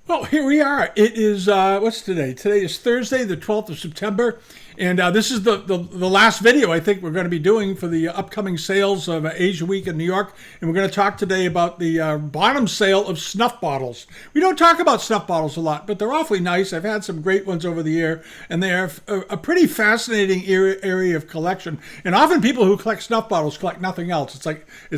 Well, here we are. It is, what's today? Today is Thursday, the 12th of September. And this is the last video I think we're going to be doing for the upcoming sales of Asia Week in New York. And we're going to talk today about the Bonhams sale of snuff bottles. We don't talk about snuff bottles a lot, but they're awfully nice. I've had some great ones over the year, and they're a pretty fascinating area of collection. And often people who collect snuff bottles collect nothing else. It's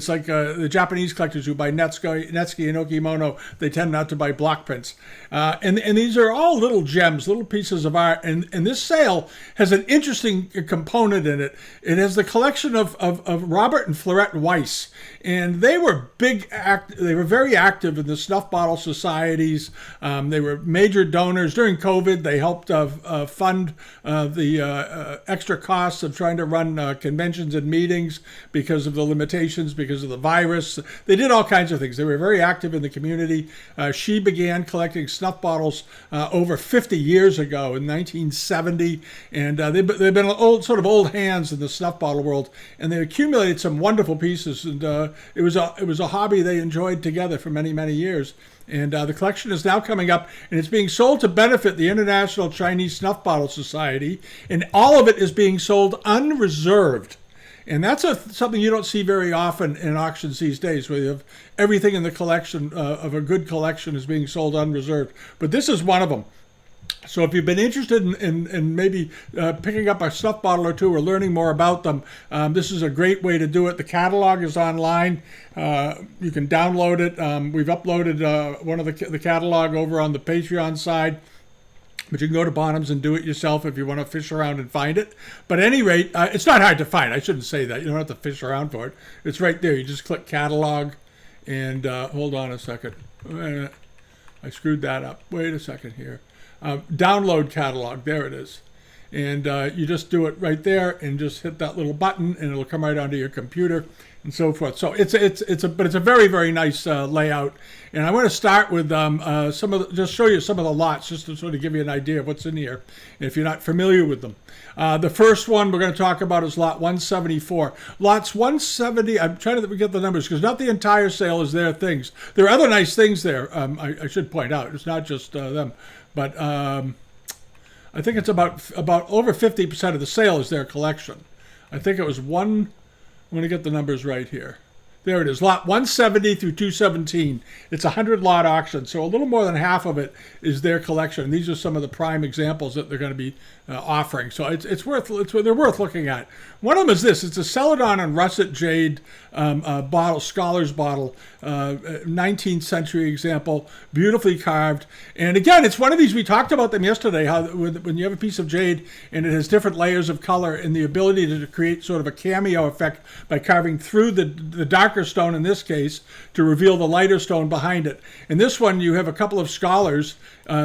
like the Japanese collectors who buy Netsuke and Okimono. They tend not to buy block prints. And these are all little gems, little pieces of art. And this sale has an interesting component in it. It has the collection of Robert and Florette Weiss, and they were they were very active in the snuff bottle societies. They were major donors during COVID. They helped fund the extra costs of trying to run conventions and meetings because of the limitations, because of the virus. They did all kinds of things. They were very active in the community. She began collecting snuff bottles over 50 years ago in 1970, and they've been old hands in the snuff bottle world, and they accumulated some wonderful pieces. And it was a hobby they enjoyed together for many years. And the collection is now coming up, and it's being sold to benefit the International Chinese Snuff Bottle Society, and all of it is being sold unreserved. And that's something you don't see very often in auctions these days, where you have everything in the collection of a good collection is being sold unreserved. But this is one of them. So if you've been interested in maybe picking up a snuff bottle or two or learning more about them, this is a great way to do it. The catalog is online. You can download it. We've uploaded one of the catalog over on the Patreon side. But you can go to Bonhams and do it yourself if you want to fish around and find it. But at any rate, it's not hard to find. I shouldn't say that. You don't have to fish around for it. It's right there. You just click catalog. And hold on a second. I screwed that up. Wait a second here. Download catalog. There it is. And you just do it right there and just hit that little button, and it'll come right onto your computer and so forth. So it's a very nice layout. And I want to start with just show you some of the lots, just to sort of give you an idea of what's in here if you're not familiar with them. The first one we're going to talk about is lot 174. Lots 170, I'm trying to get the numbers because not the entire sale is their things. There are other nice things there, I should point out. It's not just them. But I think it's about over 50% of the sale is their collection. I think it was I'm going to get the numbers right here. There it is, lot 170 through 217. It's a 100-lot auction, so a little more than half of it is their collection. And these are some of the prime examples that they're going to be offering. So they're worth looking at. One of them is this. It's a Celadon and Russet Jade bottle, scholar's bottle, 19th century example, beautifully carved. And again, it's one of these, we talked about them yesterday, how when you have a piece of jade and it has different layers of color and the ability to create sort of a cameo effect by carving through the darker stone in this case to reveal the lighter stone behind it. In this one, you have a couple of scholars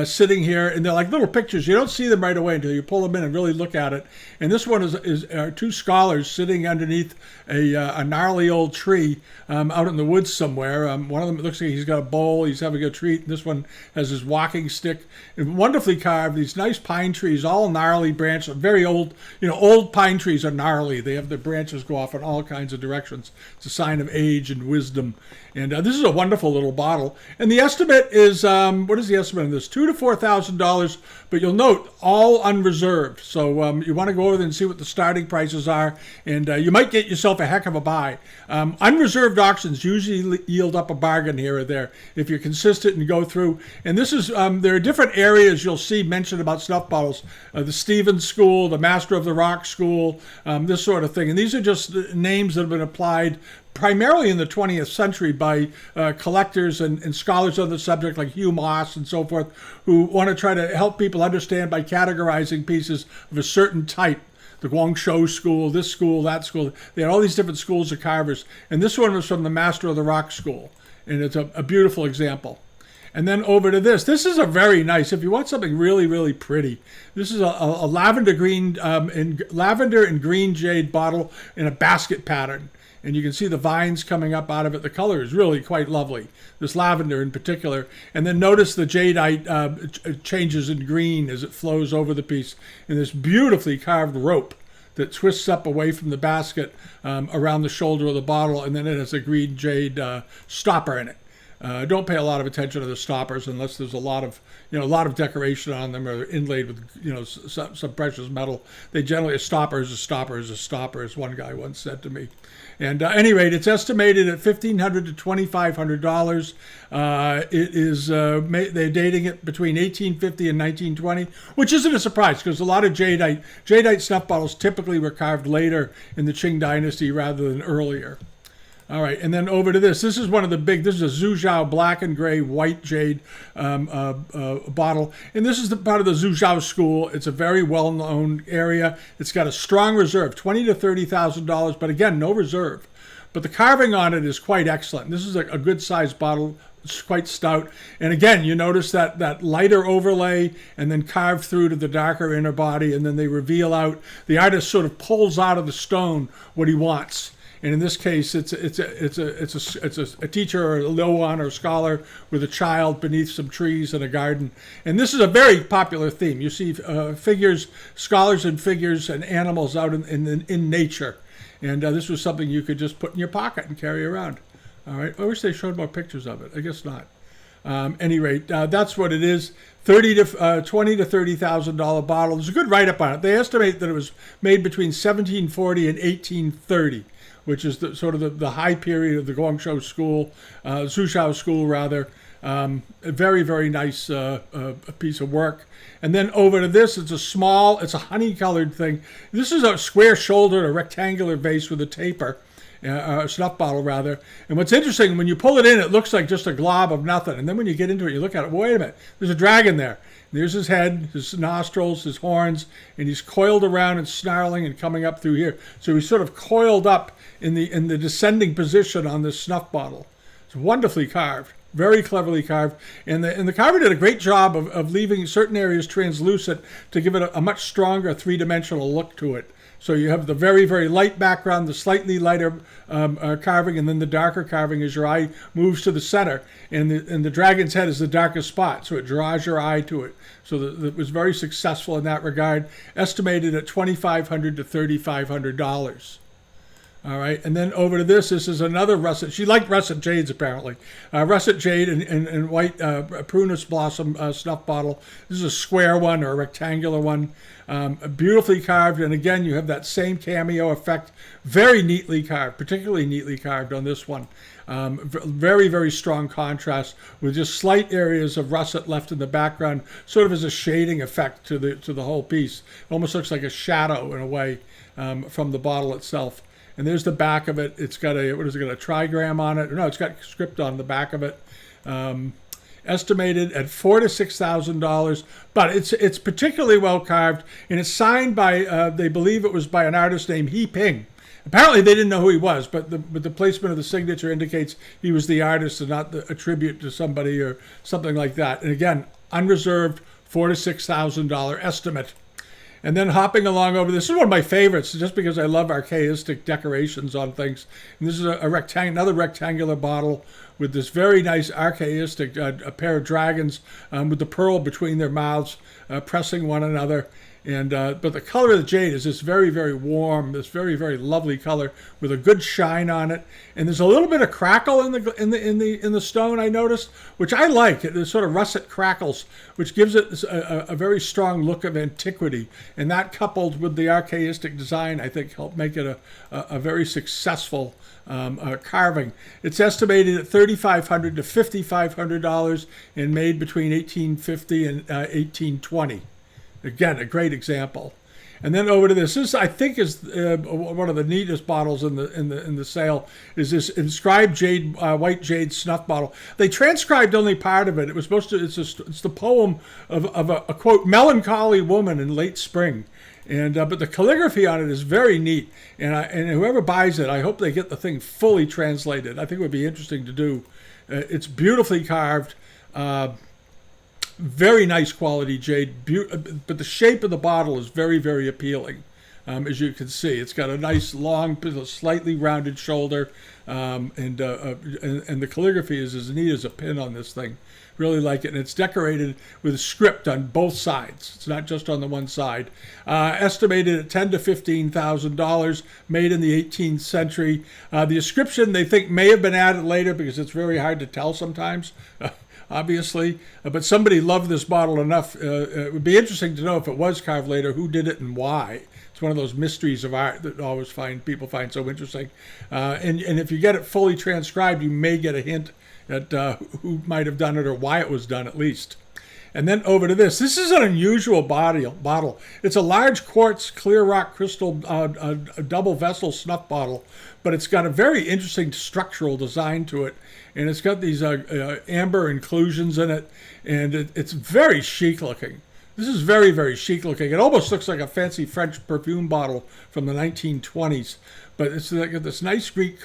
sitting here, and they're like little pictures. You don't see them right away until you pull them in and really look at it. And this one is two scholars sitting underneath a gnarly old tree out in the woods somewhere. One of them, it looks like he's got a bowl, he's having a treat. This one has his walking stick. And wonderfully carved, these nice pine trees, all gnarly branches, very old. Old pine trees are gnarly. They have their branches go off in all kinds of directions. It's a sign of age and wisdom. And this is a wonderful little bottle. And the estimate is, what is the estimate on this? $2,000 to $4,000, but you'll note all unreserved. So you want to go over there and see what the starting prices are, and you might get yourself a heck of a buy. Unreserved auctions usually yield up a bargain here or there if you're consistent and go through. And this is, there are different areas you'll see mentioned about snuff bottles. The Stevens School, the Master of the Rock School, this sort of thing. And these are just names that have been applied primarily in the 20th century by collectors and scholars on the subject like Hugh Moss and so forth, who want to try to help people understand by categorizing pieces of a certain type. The Guangzhou school, this school, that school. They had all these different schools of carvers. And this one was from the Master of the Rock School. And it's a beautiful example. And then over to this. This is a very nice, if you want something really pretty, this is a lavender and green jade bottle in a basket pattern. And you can see the vines coming up out of it. The color is really quite lovely, this lavender in particular. And then notice the jadeite changes in green as it flows over the piece. And this beautifully carved rope that twists up away from the basket around the shoulder of the bottle. And then it has a green jade stopper in it. Don't pay a lot of attention to the stoppers unless there's a lot of decoration on them, or inlaid with some precious metal. They generally, a stopper is a stopper is a stopper, as one guy once said to me. And at any rate, it's estimated at $1,500 to $2,500. It is they're dating it between 1850 and 1920, which isn't a surprise because a lot of Jadite snuff bottles typically were carved later in the Qing dynasty rather than earlier. All right, and then over to this. This is one of the this is a Suzhou black and gray white jade bottle. And this is part of the Suzhou school. It's a very well-known area. It's got a strong reserve, $20,000 to $30,000, but again, no reserve. But the carving on it is quite excellent. This is a good-sized bottle. It's quite stout. And again, you notice that lighter overlay and then carved through to the darker inner body, and then they reveal out. The artist sort of pulls out of the stone what he wants. And in this case, it's a teacher or a low honor scholar with a child beneath some trees in a garden. And this is a very popular theme. You see figures, scholars and figures and animals out in nature. And this was something you could just put in your pocket and carry around. All right. I wish they showed more pictures of it. I guess not. Any rate, that's what it is. $20,000 to $30,000 bottle. There's a good write-up on it. They estimate that it was made between 1740 and 1830. Which is the high period of the Guangzhou school, Suzhou school rather. A very, very nice piece of work. And then over to this, it's a honey-colored thing. This is a square-shouldered, a rectangular vase with a taper, a snuff bottle rather. And what's interesting, when you pull it in, it looks like just a glob of nothing. And then when you get into it, you look at it, well, wait a minute, there's a dragon there. There's his head, his nostrils, his horns, and he's coiled around and snarling and coming up through here. So he's sort of coiled up in the descending position on this snuff bottle. It's wonderfully carved, very cleverly carved. And the carver did a great job of leaving certain areas translucent to give it a much stronger three-dimensional look to it. So you have the very, very light background, the slightly lighter carving, and then the darker carving as your eye moves to the center. And the dragon's head is the darkest spot, so it draws your eye to it. So it was very successful in that regard, estimated at $2,500 to $3,500. All right, and then over to this is another russet. She liked russet jades, apparently. Russet jade and white prunus blossom snuff bottle. This is a square one or a rectangular one. Beautifully carved, and again, you have that same cameo effect. Very neatly carved, particularly neatly carved on this one. Very, very strong contrast with just slight areas of russet left in the background, sort of as a shading effect to the whole piece. It almost looks like a shadow in a way from the bottle itself. And there's the back of it. It's got a trigram on it. No, it's got script on the back of it. Estimated at $4,000 to $6,000, but it's particularly well carved, and it's signed by they believe it was by an artist named He Ping. Apparently, they didn't know who he was, but the placement of the signature indicates he was the artist and not a tribute to somebody or something like that. And again, unreserved $4,000 to $6,000 estimate. And then hopping along over, this is one of my favorites, just because I love archaistic decorations on things. And this is another rectangular bottle with this very nice archaistic, a pair of dragons with the pearl between their mouths, pressing one another. And but the color of the jade is this very, very warm, this very, very lovely color with a good shine on it. And there's a little bit of crackle in the stone, I noticed, which I like. There's sort of russet crackles, which gives it a very strong look of antiquity. And that, coupled with the archaistic design, I think helped make it a very successful carving. It's estimated at $3,500 to $5,500 and made between 1850 and 1820. Again, a great example. And then over to this. This, I think, is one of the neatest bottles in the sale. Is this inscribed jade, white jade snuff bottle? They transcribed only part of it. It was supposed to. It's the poem of a quote melancholy woman in late spring, and but the calligraphy on it is very neat. And whoever buys it, I hope they get the thing fully translated. I think it would be interesting to do. It's beautifully carved. Very nice quality jade, but the shape of the bottle is very, very appealing. as you can see. It's got a nice long, slightly rounded shoulder, and the calligraphy is as neat as a pin on this thing. Really like it, and it's decorated with script on both sides. It's not just on the one side. Estimated at $10,000 to $15,000, made in the 18th century. The inscription they think may have been added later because it's very hard to tell sometimes, obviously. But somebody loved this bottle enough. It would be interesting to know if it was carved later, who did it and why. It's one of those mysteries of art that people find so interesting. And if you get it fully transcribed, you may get a hint at who might have done it or why it was done, at least. And then over to this. This is an unusual bottle. It's a large quartz clear rock crystal a double vessel snuff bottle, but it's got a very interesting structural design to it. And it's got these amber inclusions in it, and it's very chic looking. This is very, very chic looking. It almost looks like a fancy French perfume bottle from the 1920s. But it's got this nice Greek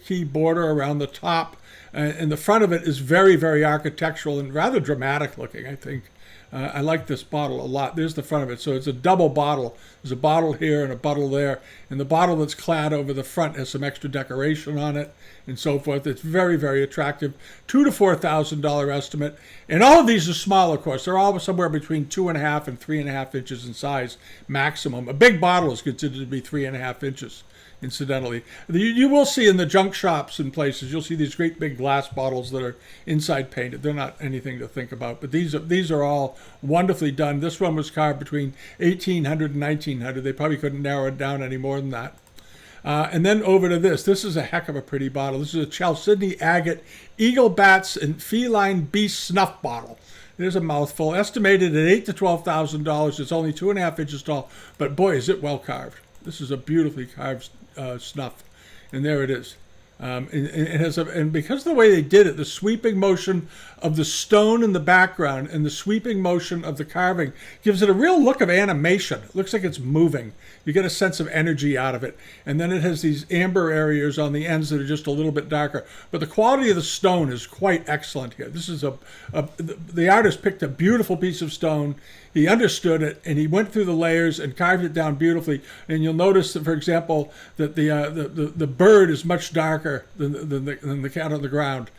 key border around the top. And the front of it is very, very architectural and rather dramatic looking, I think. I like this bottle a lot. There's the front of it. So it's a double bottle. There's a bottle here and a bottle there. And the bottle that's clad over the front has some extra decoration on it and so forth. It's very, very attractive. $2,000 to $4,000 estimate. And all of these are small, of course. They're all somewhere between 2.5 and 3.5 inches in size maximum. A big bottle is considered to be 3.5 inches. Incidentally, you will see in the junk shops and places, you'll see these great big glass bottles that are inside painted. They're not anything to think about, but these are all wonderfully done. This one was carved between 1800 and 1900. They probably couldn't narrow it down any more than that. And then over to this. This is a heck of a pretty bottle. This is a chalcedony, agate, eagle bats, and feline beast snuff bottle. There's a mouthful. Estimated at $8,000 to $12,000. It's only 2.5 inches tall, but boy, is it well carved. This is a beautifully carved snuff, and there it is. And because of the way they did it, the sweeping motion of the stone in the background and the sweeping motion of the carving gives it a real look of animation. It looks like it's moving. You get a sense of energy out of it. And then it has these amber areas on the ends that are just a little bit darker. But the quality of the stone is quite excellent here. This is the artist picked a beautiful piece of stone. He understood it, and he went through the layers and carved it down beautifully. And you'll notice that, for example, that the bird is much darker than the cat on the ground.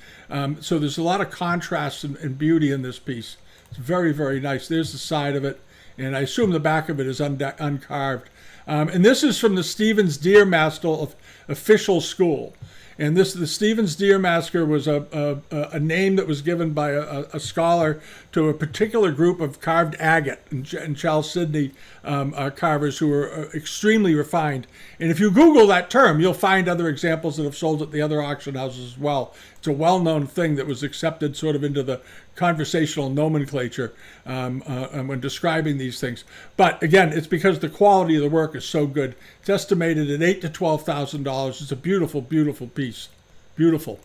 So there's a lot of contrast and beauty in this piece. It's very, very nice. There's the side of it, and I assume the back of it is uncarved. And this is from the Stevens Deer Master official school. And the Stevens Deer Master was a name that was given by a scholar to a particular group of carved agate and chalcedony carvers who were extremely refined. And if you Google that term, you'll find other examples that have sold at the other auction houses as well. It's a well-known thing that was accepted sort of into the conversational nomenclature when describing these things. But again, it's because the quality of the work is so good. It's estimated at $8,000 to $12,000. It's a beautiful, beautiful piece. Beautiful.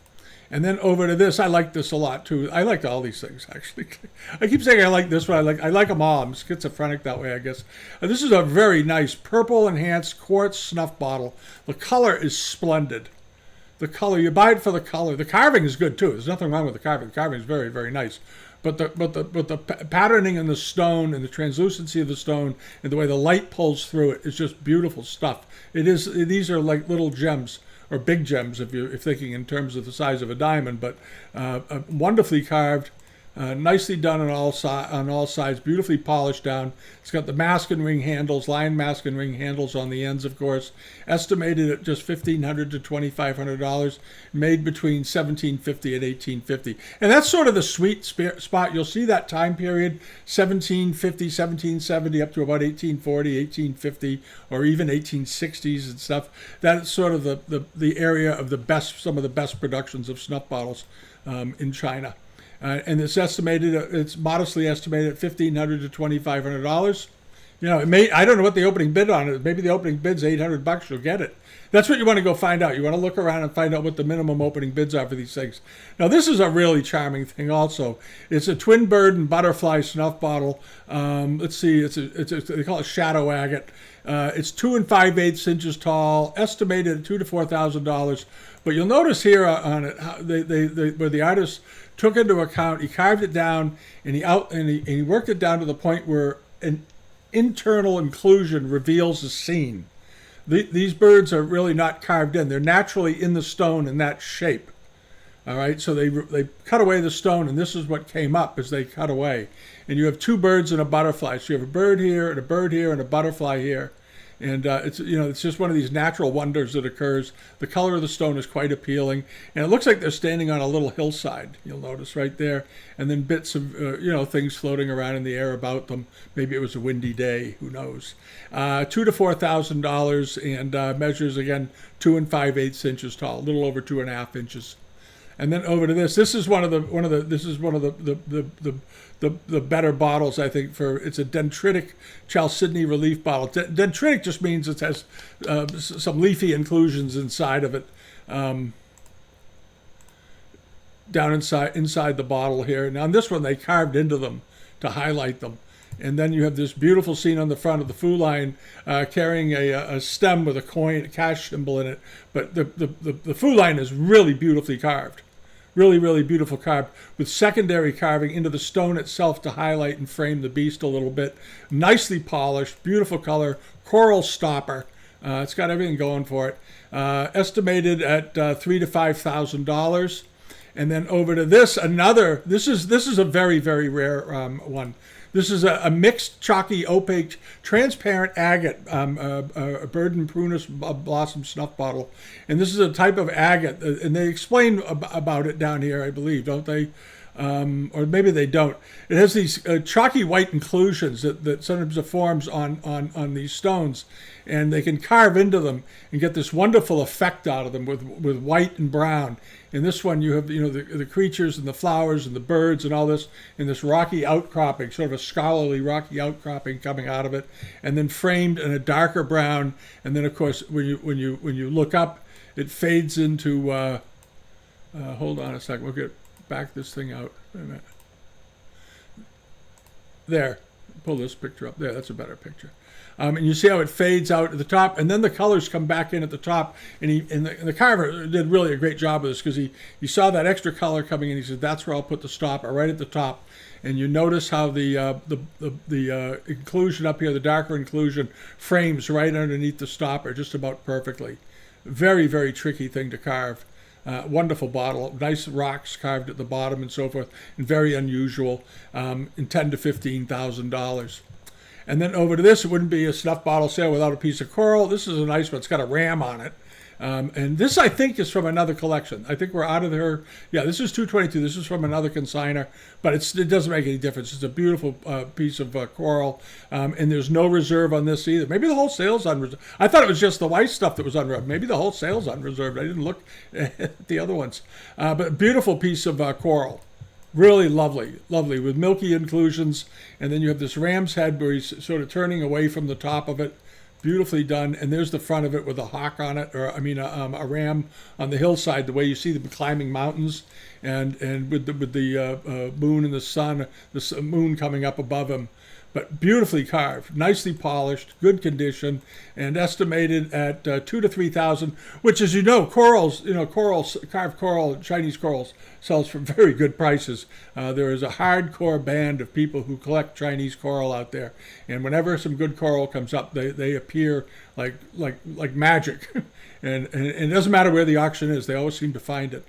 And then over to this, I like this a lot too. I like all these things, actually. I keep saying I like this one. I like them all. I'm schizophrenic that way, I guess. This is a very nice purple enhanced quartz snuff bottle. The color is splendid. The color, you buy it for the color. The carving is good too. There's nothing wrong with the carving. The carving is very, very nice. But the patterning in the stone and the translucency of the stone and the way the light pulls through it is just beautiful stuff. These are like little gems, or big gems if you're thinking in terms of the size of a diamond, but wonderfully carved, nicely done on all sides, beautifully polished down. It's got the mask and ring handles, lion mask and ring handles on the ends, of course. Estimated at just $1,500 to $2,500, made between 1750 and 1850. And that's sort of the sweet spot. You'll see that time period, 1750, 1770, up to about 1840, 1850, or even 1860s and stuff. That's sort of the area of some of the best productions of snuff bottles in China. And it's modestly estimated at $1,500 to $2,500. You know, I don't know what the opening bid on it. Maybe the opening bid's $800. You'll get it. That's what you want to go find out. You want to look around and find out what the minimum opening bids are for these things. Now, this is a really charming thing also. It's a twin bird and butterfly snuff bottle. Let's see, they call it shadow agate. It's 2 5/8 inches tall, estimated at $2,000 to $4,000. But you'll notice here on it, where the artist took into account, he carved it down, and he worked it down to the point where internal inclusion reveals the scene. These birds are really not carved in. They're naturally in the stone in that shape. All right, so they cut away the stone, and this is what came up as they cut away. And you have two birds and a butterfly. So you have a bird here and a bird here and a butterfly here. And it's just one of these natural wonders that occurs. The color of the stone is quite appealing, and it looks like they're standing on a little hillside. You'll notice right there, and then bits of things floating around in the air about them. Maybe it was a windy day. Who knows? $2,000 to $4,000, and measures again 2 5/8 inches tall, a little over 2.5 inches. And then over to this. This is one of the better bottles, I think. It's a dendritic chalcedony relief bottle. Dendritic just means it has some leafy inclusions inside of it, down inside the bottle here. Now on this one, they carved into them to highlight them. And then you have this beautiful scene on the front of the food line carrying a stem with a cash symbol in it. But the food line is really beautifully carved. Really, really beautiful carved with secondary carving into the stone itself to highlight and frame the beast a little bit. Nicely polished, beautiful color, coral stopper. It's got everything going for it. Estimated at $3,000 to $5,000. And then over to this, this is a very, very rare one. This is a mixed, chalky, opaque, transparent agate, a bird and Prunus blossom snuff bottle. And this is a type of agate, and they explain about it down here, I believe, don't they? Or maybe they don't. It has these chalky white inclusions that sometimes it forms on these stones, and they can carve into them and get this wonderful effect out of them with white and brown. In this one, you have the creatures and the flowers and the birds and all this in this rocky outcropping, sort of a scholarly rocky outcropping coming out of it, and then framed in a darker brown. And then, of course, when you look up, it fades into. Hold on a second. We'll get back this thing out. Wait a minute. There. Pull this picture up. There. That's a better picture. And you see how it fades out at the top, and then the colors come back in at the top. And the carver did really a great job of this, because he saw that extra color coming in. He said, "That's where I'll put the stopper, right at the top." And you notice how the inclusion up here, the darker inclusion, frames right underneath the stopper just about perfectly. Very, very tricky thing to carve. Wonderful bottle, nice rocks carved at the bottom and so forth, and very unusual. In $10,000 to $15,000. And then over to this, it wouldn't be a snuff bottle sale without a piece of coral. This is a nice one. It's got a ram on it. And this, I think, is from another collection. I think we're out of her. Yeah, this is 222. This is from another consignor, but it doesn't make any difference. It's a beautiful piece of coral, and there's no reserve on this either. Maybe the whole sale's unreserved. I thought it was just the Weiss stuff that was unreserved. Maybe the whole sale's unreserved. I didn't look at the other ones. But beautiful piece of coral. Really lovely, lovely, with milky inclusions. And then you have this ram's head where he's sort of turning away from the top of it. Beautifully done. And there's the front of it with a hawk on it, or a ram on the hillside, the way you see them climbing mountains, and with the moon and the sun, the moon coming up above him. But beautifully carved, nicely polished, good condition, and estimated at $2,000 to $3,000. Which, as you know, carved coral, Chinese corals, sells for very good prices. There is a hardcore band of people who collect Chinese coral out there, and whenever some good coral comes up, they appear like magic, and it doesn't matter where the auction is; they always seem to find it.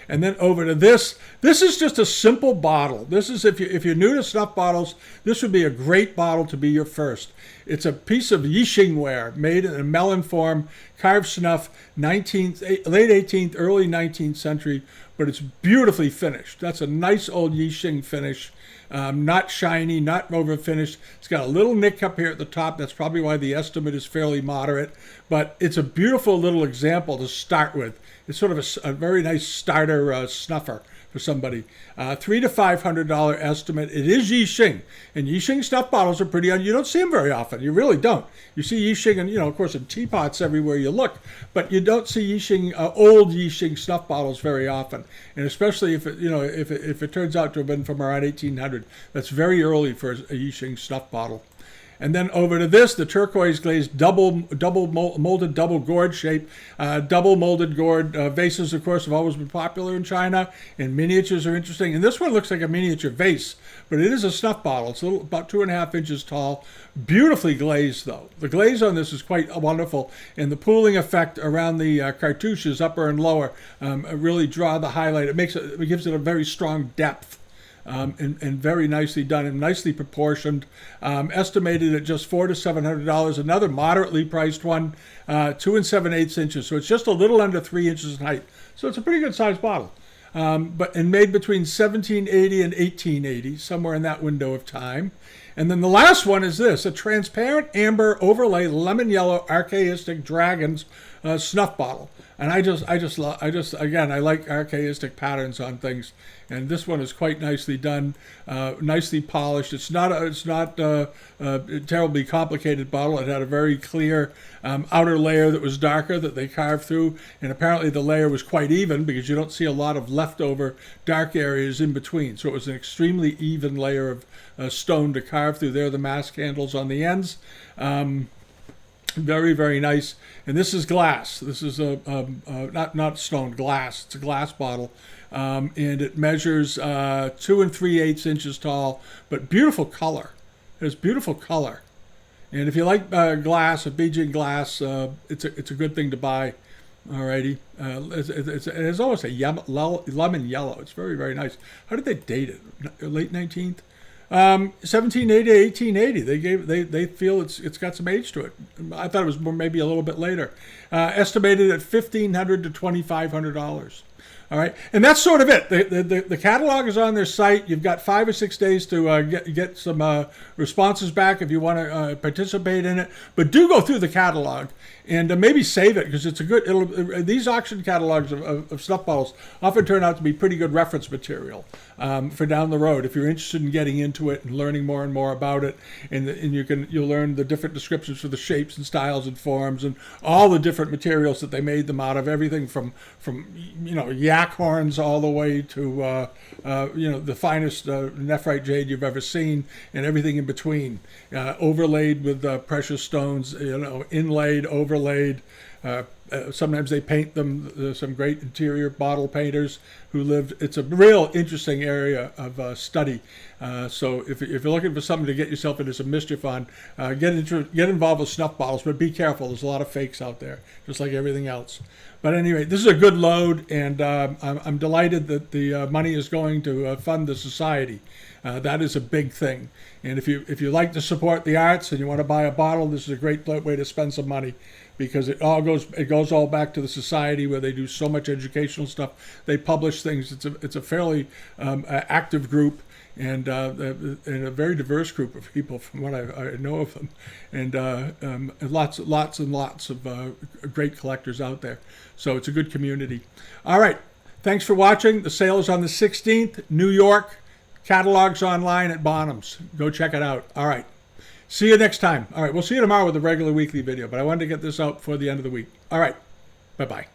And then over to this. This is just a simple bottle. This is, if you're new to snuff bottles, this would be a great bottle to be your first. It's a piece of Yixing ware made in a melon form, carved snuff, late 18th, early 19th century, but it's beautifully finished. That's a nice old Yixing finish. Not shiny, not over finished. It's got a little nick up here at the top. That's probably why the estimate is fairly moderate, but it's a beautiful little example to start with. It's sort of a very nice starter snuffer for somebody. $300 to $500 estimate. It is Yixing, and Yixing snuff bottles are pretty. You don't see them very often. You really don't. You see Yixing, and of course, in teapots everywhere you look, but you don't see Yixing, old Yixing snuff bottles very often. And especially if it turns out to have been from around 1800, that's very early for a Yixing snuff bottle. And then over to this, the turquoise glazed molded double gourd shape. Double molded gourd vases, of course, have always been popular in China, and miniatures are interesting. And this one looks like a miniature vase, but it is a snuff bottle. It's about 2.5 inches tall, beautifully glazed though. The glaze on this is quite wonderful, and the pooling effect around the cartouches, upper and lower, really draw the highlight. It gives it a very strong depth. And very nicely done and nicely proportioned. Estimated at just $400 to $700. Another moderately priced one, 2 7/8 inches. So it's just a little under 3 inches in height. So it's a pretty good sized bottle. And made between 1780 and 1880, somewhere in that window of time. And then the last one is this, a transparent amber overlay lemon yellow archaistic dragons snuff bottle. And I again, I like archaistic patterns on things, and this one is quite nicely done, nicely polished. It's not a terribly complicated bottle. It had a very clear outer layer that was darker that they carved through, and apparently the layer was quite even because you don't see a lot of leftover dark areas in between. So it was an extremely even layer of stone to carve through. There are the mask handles on the ends. Very, very nice. And this is glass. This is not stone, glass. It's a glass bottle. And it measures 2 3/8 inches tall, but beautiful color. It has beautiful color. And if you like glass, Beijing glass, it's a good thing to buy. Alrighty. It's almost a lemon yellow. It's very, very nice. How did they date it? Late 19th? 1780 to 1880. They feel it's got some age to it. I thought it was maybe a little bit later. Estimated at $1,500 to $2,500. All right, and that's sort of it. The catalog is on their site. You've got 5 or 6 days to get some responses back if you want to participate in it. But do go through the catalog and maybe save it because it's a good. These auction catalogs of snuff bottles often turn out to be pretty good reference material for down the road if you're interested in getting into it and learning more and more about it. And you'll learn the different descriptions for the shapes and styles and forms and all the different materials that they made them out of. Everything from yak horns all the way to the finest nephrite jade you've ever seen, and everything in between, overlaid with precious stones, inlaid, overlaid. Sometimes they paint them. There's some great interior bottle painters who lived. It's a real interesting area of study. So if you're looking for something to get yourself into some mischief on, get involved with snuff bottles, but be careful. There's a lot of fakes out there, just like everything else. But anyway, this is a good load, and I'm delighted that the money is going to fund the society. That is a big thing. And if you like to support the arts and you want to buy a bottle, this is a great way to spend some money, because it goes all back to the society where they do so much educational stuff. They publish things. It's a fairly active group, and a very diverse group of people from what I know of them, and lots and lots of great collectors out there. So it's a good community. All right, thanks for watching. The sale is on the 16th, New York. Catalogs online at Bonhams. Go check it out. All right. See you next time. All right, we'll see you tomorrow with a regular weekly video, but I wanted to get this out before the end of the week. All right. Bye-bye.